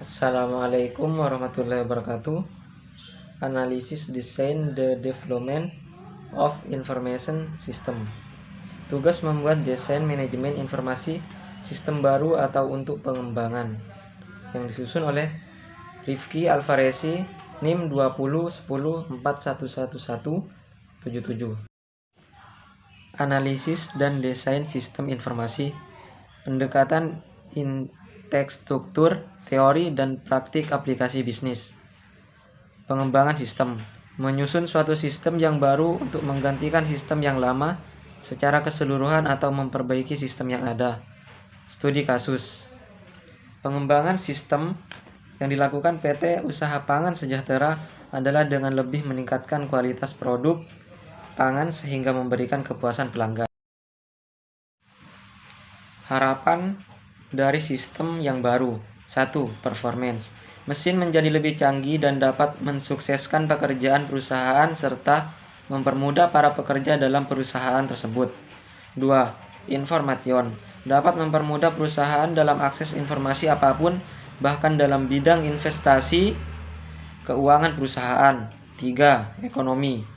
Assalamualaikum warahmatullahi wabarakatuh. Analisis Design the Development of Information System. Tugas membuat desain manajemen informasi sistem baru atau untuk pengembangan, yang disusun oleh Rifki Alvarezi, NIM 2010411177. Analisis dan desain sistem informasi, pendekatan struktur, teori, dan praktik aplikasi bisnis. Pengembangan sistem, menyusun suatu sistem yang baru untuk menggantikan sistem yang lama secara keseluruhan atau memperbaiki sistem yang ada. Studi kasus. Pengembangan sistem yang dilakukan PT Usaha Pangan Sejahtera adalah dengan lebih meningkatkan kualitas produk pangan sehingga memberikan kepuasan pelanggan. Harapan dari sistem yang baru. 1. Performance. Mesin menjadi lebih canggih dan dapat mensukseskan pekerjaan perusahaan serta mempermudah para pekerja dalam perusahaan tersebut. 2. Information. Dapat mempermudah perusahaan dalam akses informasi apapun, bahkan dalam bidang investasi, keuangan perusahaan. 3. Ekonomi.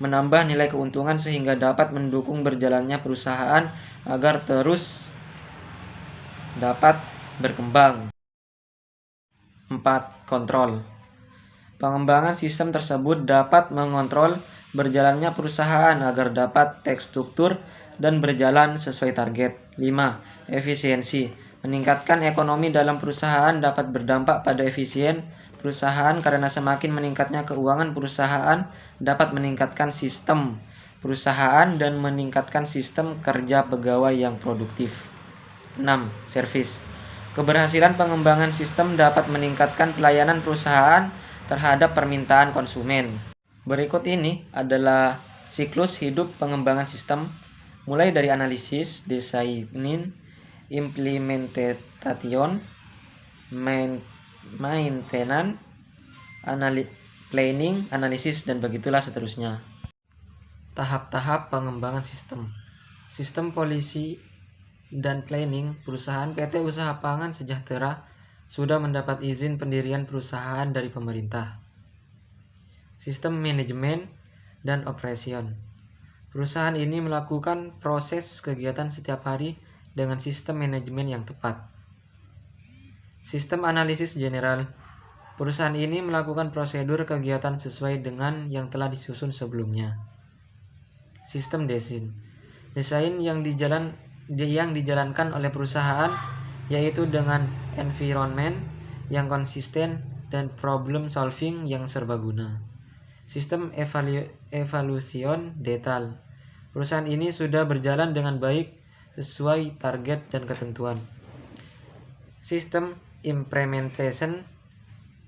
Menambah nilai keuntungan sehingga dapat mendukung berjalannya perusahaan agar terus dapat berkembang. 4. Kontrol. Pengembangan sistem tersebut dapat mengontrol berjalannya perusahaan agar dapat terstruktur dan berjalan sesuai target. 5. Efisiensi. Meningkatkan ekonomi dalam perusahaan dapat berdampak pada efisien perusahaan karena semakin meningkatnya keuangan perusahaan dapat meningkatkan sistem perusahaan dan meningkatkan sistem kerja pegawai yang produktif. 6. Service. Keberhasilan pengembangan sistem dapat meningkatkan pelayanan perusahaan terhadap permintaan konsumen. Berikut ini adalah siklus hidup pengembangan sistem, mulai dari analisis, design, implementation, maintenance, planning, analisis, dan begitulah seterusnya. Tahap-tahap pengembangan sistem. Sistem polisi dan planning. Perusahaan PT Usaha Pangan Sejahtera sudah mendapat izin pendirian perusahaan dari pemerintah. Sistem manajemen dan operation. Perusahaan ini melakukan proses kegiatan setiap hari dengan sistem manajemen yang tepat. Sistem analisis general. Perusahaan ini melakukan prosedur kegiatan sesuai dengan yang telah disusun sebelumnya. Sistem desain. Desain yang dijalankan oleh perusahaan yaitu dengan environment yang konsisten dan problem solving yang serbaguna. Sistem evaluation detail. Perusahaan ini sudah berjalan dengan baik sesuai target dan ketentuan. Sistem implementation.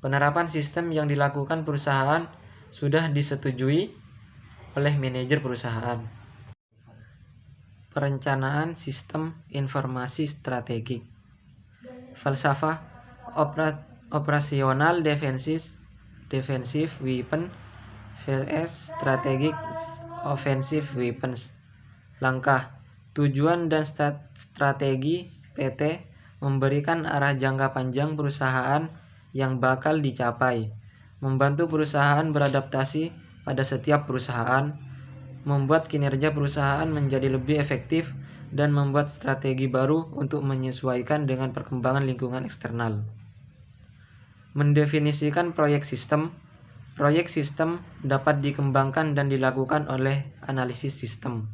Penerapan sistem yang dilakukan perusahaan sudah disetujui oleh manajer perusahaan. Perencanaan sistem informasi strategik. Falsafah operasional defensive weapon vs strategic offensive weapons. Langkah, tujuan dan strategi PT memberikan arah jangka panjang perusahaan yang bakal dicapai, membantu perusahaan beradaptasi pada setiap perusahaan, membuat kinerja perusahaan menjadi lebih efektif, dan membuat strategi baru untuk menyesuaikan dengan perkembangan lingkungan eksternal. Mendefinisikan proyek sistem. Proyek sistem dapat dikembangkan dan dilakukan oleh analisis sistem.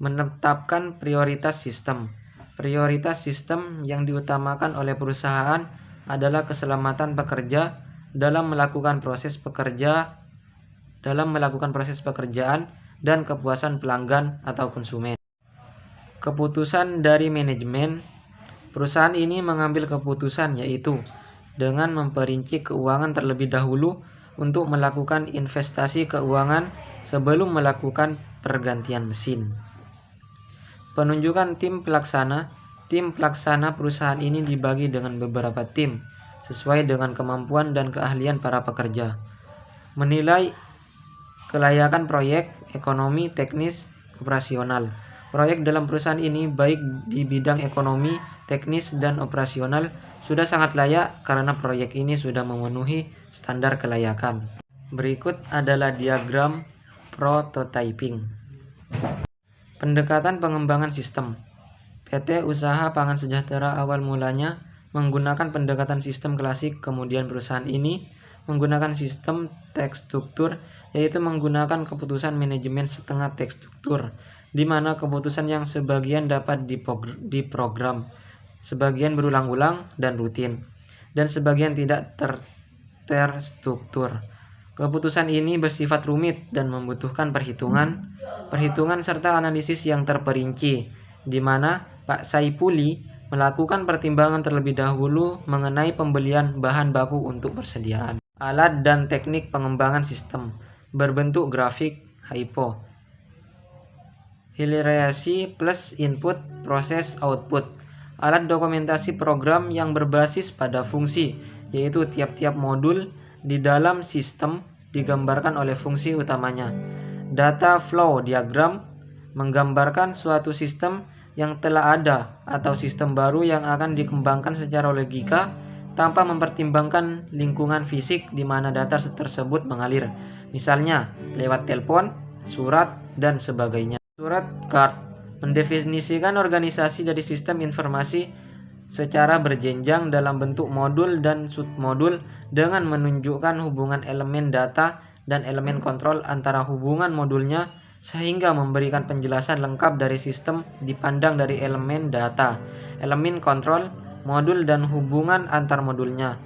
Menetapkan prioritas sistem. Prioritas sistem yang diutamakan oleh perusahaan adalah keselamatan pekerja dalam melakukan proses pekerjaan dan kepuasan pelanggan atau konsumen. Keputusan dari manajemen. Perusahaan ini mengambil keputusan yaitu dengan memperinci keuangan terlebih dahulu untuk melakukan investasi keuangan sebelum melakukan pergantian mesin. Penunjukan tim pelaksana. Tim pelaksana perusahaan ini dibagi dengan beberapa tim sesuai dengan kemampuan dan keahlian para pekerja. Menilai kelayakan proyek, ekonomi, teknis, operasional. Proyek dalam perusahaan ini baik di bidang ekonomi, teknis, dan operasional sudah sangat layak karena proyek ini sudah memenuhi standar kelayakan. Berikut adalah diagram prototyping. Pendekatan pengembangan sistem. PT Usaha Pangan Sejahtera awal mulanya menggunakan pendekatan sistem klasik, kemudian perusahaan ini menggunakan sistem terstruktur, yaitu menggunakan keputusan manajemen setengah terstruktur, di mana keputusan yang sebagian dapat diprogram, sebagian berulang-ulang dan rutin, dan sebagian tidak terstruktur. Keputusan ini bersifat rumit dan membutuhkan perhitungan serta analisis yang terperinci, di mana Pak Saipuli melakukan pertimbangan terlebih dahulu mengenai pembelian bahan baku untuk persediaan alat dan teknik pengembangan sistem berbentuk grafik hypo, hilerasi plus input proses output, alat dokumentasi program yang berbasis pada fungsi, yaitu tiap-tiap modul di dalam sistem digambarkan oleh fungsi utamanya. Data flow diagram menggambarkan suatu sistem yang telah ada atau sistem baru yang akan dikembangkan secara logika tanpa mempertimbangkan lingkungan fisik di mana data tersebut mengalir, misalnya lewat telepon, surat, dan sebagainya. Surat card mendefinisikan organisasi dari sistem informasi secara berjenjang dalam bentuk modul dan submodul dengan menunjukkan hubungan elemen data dan elemen kontrol antara hubungan modulnya, sehingga memberikan penjelasan lengkap dari sistem dipandang dari elemen data, elemen kontrol, modul, dan hubungan antar modulnya.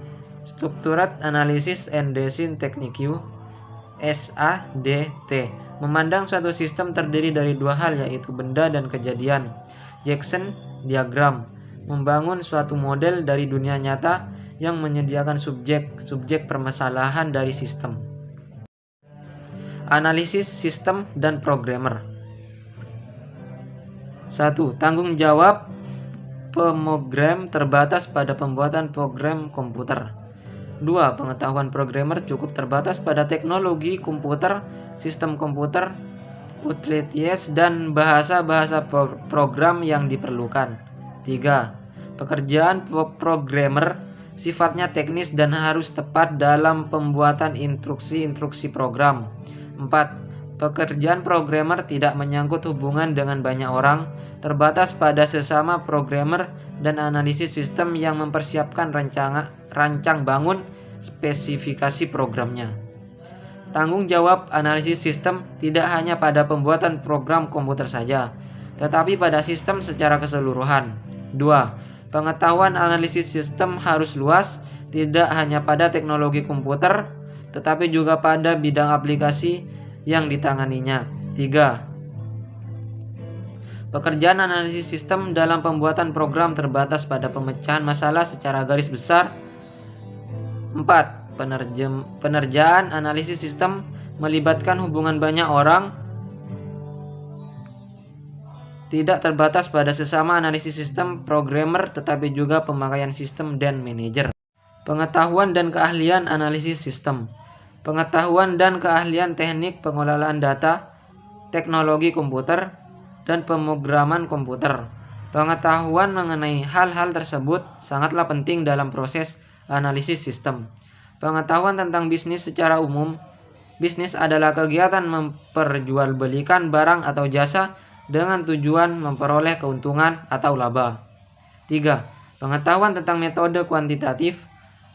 Structured Analysis and Design Technique (SADT) memandang suatu sistem terdiri dari dua hal, yaitu benda dan kejadian. Jackson Diagram membangun suatu model dari dunia nyata yang menyediakan subjek permasalahan dari sistem. Analisis sistem dan programmer. 1. Tanggung jawab pemrogram terbatas pada pembuatan program komputer. 2. Pengetahuan programmer cukup terbatas pada teknologi komputer, sistem komputer, utilities, dan bahasa-bahasa program yang diperlukan. 3. Pekerjaan programmer sifatnya teknis dan harus tepat dalam pembuatan instruksi-instruksi program. 4. Pekerjaan programmer tidak menyangkut hubungan dengan banyak orang, terbatas pada sesama programmer dan analisis sistem yang mempersiapkan rancang bangun spesifikasi programnya. Tanggung jawab analisis sistem tidak hanya pada pembuatan program komputer saja, tetapi pada sistem secara keseluruhan. 2. Pengetahuan analisis sistem harus luas, tidak hanya pada teknologi komputer, tetapi juga pada bidang aplikasi yang ditanganinya. 3. Pekerjaan analisis sistem dalam pembuatan program terbatas pada pemecahan masalah secara garis besar. 4. Penerjaan analisis sistem melibatkan hubungan banyak orang, tidak terbatas pada sesama analisis sistem programmer, tetapi juga pemakaian sistem dan manajer. Pengetahuan dan keahlian analisis sistem. Pengetahuan dan keahlian teknik pengelolaan data, teknologi komputer, dan pemrograman komputer. Pengetahuan mengenai hal-hal tersebut sangatlah penting dalam proses analisis sistem. Pengetahuan tentang bisnis secara umum. Bisnis adalah kegiatan memperjualbelikan barang atau jasa dengan tujuan memperoleh keuntungan atau laba. 3. Pengetahuan tentang metode kuantitatif,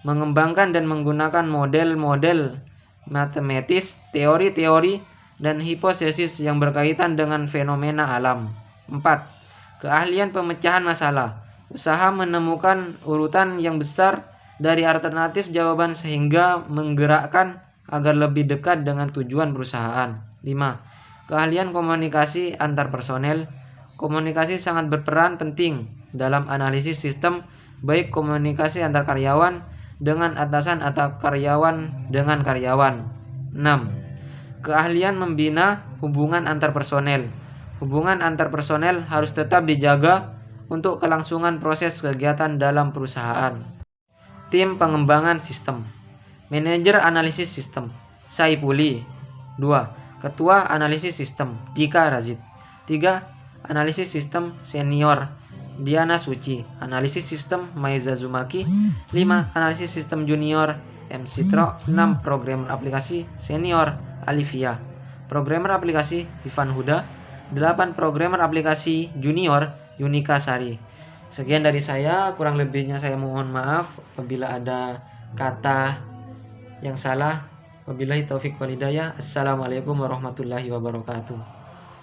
mengembangkan dan menggunakan model-model matematis, teori-teori, dan hipotesis yang berkaitan dengan fenomena alam. 4. Keahlian pemecahan masalah, usaha menemukan urutan yang besar dari alternatif jawaban sehingga menggerakkan agar lebih dekat dengan tujuan perusahaan. 5. Keahlian komunikasi antar personel. Komunikasi sangat berperan penting dalam analisis sistem, baik komunikasi antar karyawan dengan atasan atau karyawan dengan karyawan. 6. Keahlian membina hubungan antar personel. Hubungan antar personel harus tetap dijaga untuk kelangsungan proses kegiatan dalam perusahaan. Tim pengembangan sistem. Manajer analisis sistem, Saipuli. 2. Ketua analisis sistem, Dika Razid. 3. Analisis sistem senior Diana Suci. Analisis sistem Maiza Zumaki. 5. Analisis sistem junior M. Citro. 6. Programmer aplikasi senior Alivia. Programmer aplikasi Ivan Huda. 8. Programmer aplikasi junior Yunika Sari. Sekian dari saya, kurang lebihnya saya mohon maaf apabila ada kata yang salah. Wabillahi taufik walhidayah. Assalamualaikum warahmatullahi wabarakatuh.